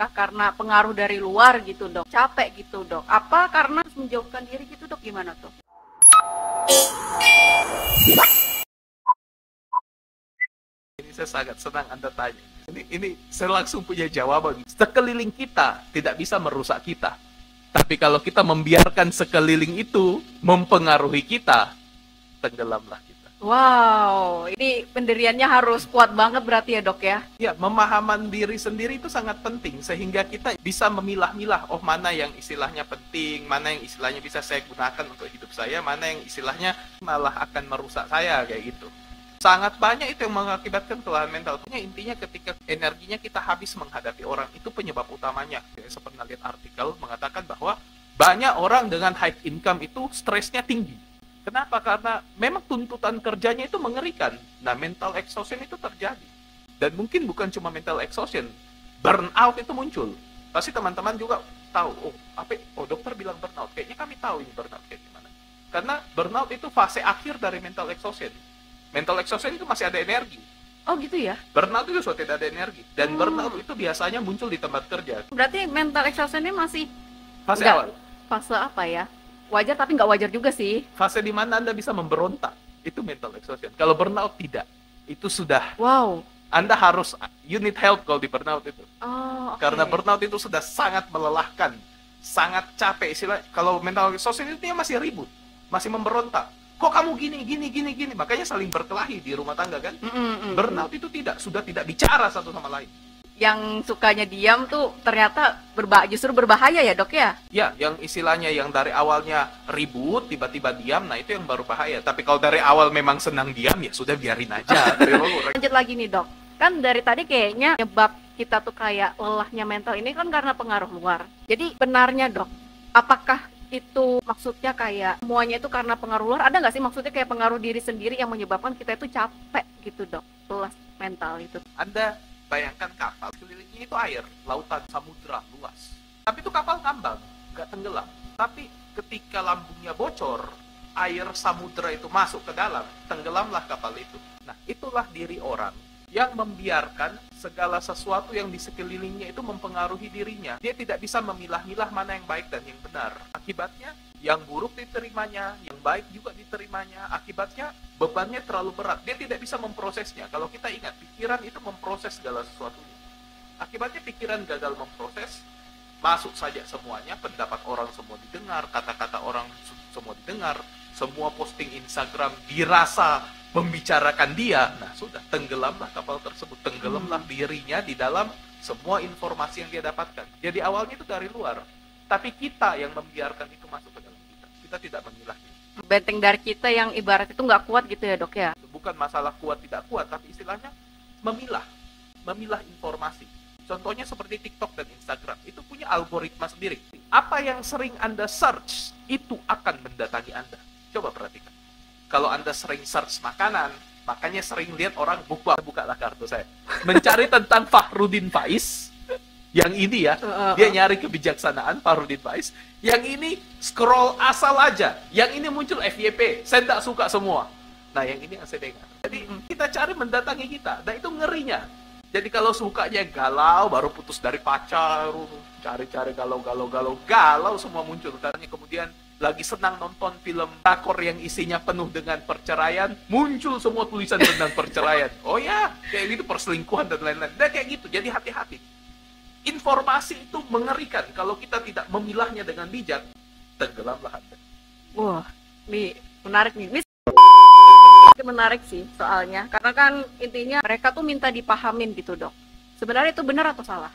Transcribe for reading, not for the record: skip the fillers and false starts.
Apakah karena pengaruh dari luar gitu dok? Capek gitu dok? Apa karena harus menjauhkan diri gitu dok? Gimana tuh? Ini saya sangat senang Anda tanya. Ini saya langsung punya jawaban. Sekeliling kita tidak bisa merusak kita. Tapi kalau kita membiarkan sekeliling itu mempengaruhi kita, tenggelamlah kita. Wow, ini pendiriannya harus kuat banget berarti ya dok ya? Ya, memahaman diri sendiri itu sangat penting sehingga kita bisa memilah-milah, oh mana yang istilahnya penting, mana yang istilahnya bisa saya gunakan untuk hidup saya, mana yang istilahnya malah akan merusak saya, kayak gitu. Sangat banyak itu yang mengakibatkan kelelahan mental. Intinya ketika energinya kita habis menghadapi orang, itu penyebab utamanya. Saya pernah lihat artikel mengatakan bahwa banyak orang dengan high income itu stresnya tinggi. Kenapa? Karena memang tuntutan kerjanya itu mengerikan. Nah, mental exhaustion itu terjadi. Dan mungkin bukan cuma mental exhaustion, burnout itu muncul. Pasti teman-teman juga tahu, dokter bilang burnout. Kayaknya kami tahu ini burnout kayak gimana. Karena burnout itu fase akhir dari mental exhaustion. Mental exhaustion itu masih ada energi. Oh gitu ya? Burnout itu sudah tidak ada energi. Dan burnout itu biasanya muncul di tempat kerja. Berarti mental exhaustion ini masih Fase awal. Fase apa ya? Wajar tapi nggak wajar juga sih. Fase di mana Anda bisa memberontak. Itu mental exhaustion. Kalau burnout tidak. Itu sudah. Wow. Anda harus, you need help kalau di burnout itu. Oh, okay. Karena burnout itu sudah sangat melelahkan. Sangat capek. Kalau mental exhaustion itu dia masih ribut. Masih memberontak. Kok kamu gini. Makanya saling berkelahi di rumah tangga kan. Burnout itu tidak. Sudah tidak bicara satu sama lain. Yang sukanya diam tuh ternyata justru berbahaya ya dok ya? Ya, yang istilahnya yang dari awalnya ribut, tiba-tiba diam, nah itu yang baru bahaya. Tapi kalau dari awal memang senang diam, ya sudah biarin aja. Lanjut lagi nih dok, kan dari tadi kayaknya penyebab kita tuh kayak lelahnya mental ini kan karena pengaruh luar. Jadi benarnya dok, apakah itu maksudnya kayak semuanya itu karena pengaruh luar? Ada nggak sih maksudnya kayak pengaruh diri sendiri yang menyebabkan kita itu capek gitu dok, lelah mental itu? Anda bayangkan kapal, sekelilingnya itu air, lautan, samudra, luas. Tapi itu kapal ngambang, nggak tenggelam. Tapi ketika lambungnya bocor, air samudra itu masuk ke dalam, tenggelamlah kapal itu. Nah, itulah diri orang yang membiarkan segala sesuatu yang di sekelilingnya itu mempengaruhi dirinya. Dia tidak bisa memilah-milah mana yang baik dan yang benar. Akibatnya, yang buruk diterimanya, yang baik juga diterimanya. Akibatnya, bebannya terlalu berat. Dia tidak bisa memprosesnya. Kalau kita ingat, pikiran itu memproses segala sesuatunya. Akibatnya pikiran gagal memproses, masuk saja semuanya, pendapat orang semua didengar, kata-kata orang semua didengar, semua posting Instagram dirasa membicarakan dia. Nah, sudah, tenggelamlah kapal tersebut. Tenggelamlah dirinya di dalam semua informasi yang dia dapatkan. Jadi awalnya itu dari luar. Tapi kita yang membiarkan itu masuk ke dalam kita. Kita tidak memilahnya. Benteng dari kita yang ibarat itu nggak kuat gitu ya dok ya? Bukan masalah kuat tidak kuat, tapi istilahnya memilah. Memilah informasi. Contohnya seperti TikTok dan Instagram. Itu punya algoritma sendiri. Apa yang sering Anda search, itu akan mendatangi Anda. Coba perhatikan. Kalau Anda sering search makanan, makanya sering lihat orang bukalah kartu saya. Mencari tentang Fahrudin Faiz. Yang ini ya, dia nyari kebijaksanaan Fahrudin Faiz. Yang ini scroll asal aja. Yang ini muncul FYP. Saya tidak suka semua. Nah, yang ini yang saya dengar. Jadi kita cari mendatangi kita. Nah, itu ngerinya. Jadi kalau sukanya galau, baru putus dari pacar, cari-cari galau semua muncul. Karena kemudian lagi senang nonton film drakor yang isinya penuh dengan perceraian, muncul semua tulisan tentang perceraian. Oh ya, kayak gitu perselingkuhan dan lain-lain. Nah, kayak gitu. Jadi hati-hati. Informasi itu mengerikan. Kalau kita tidak memilahnya dengan bijak, tenggelamlah Anda. Wah, ini menarik nih. Ini menarik sih soalnya. Karena kan intinya mereka tuh minta dipahamin gitu dok. Sebenarnya itu benar atau salah?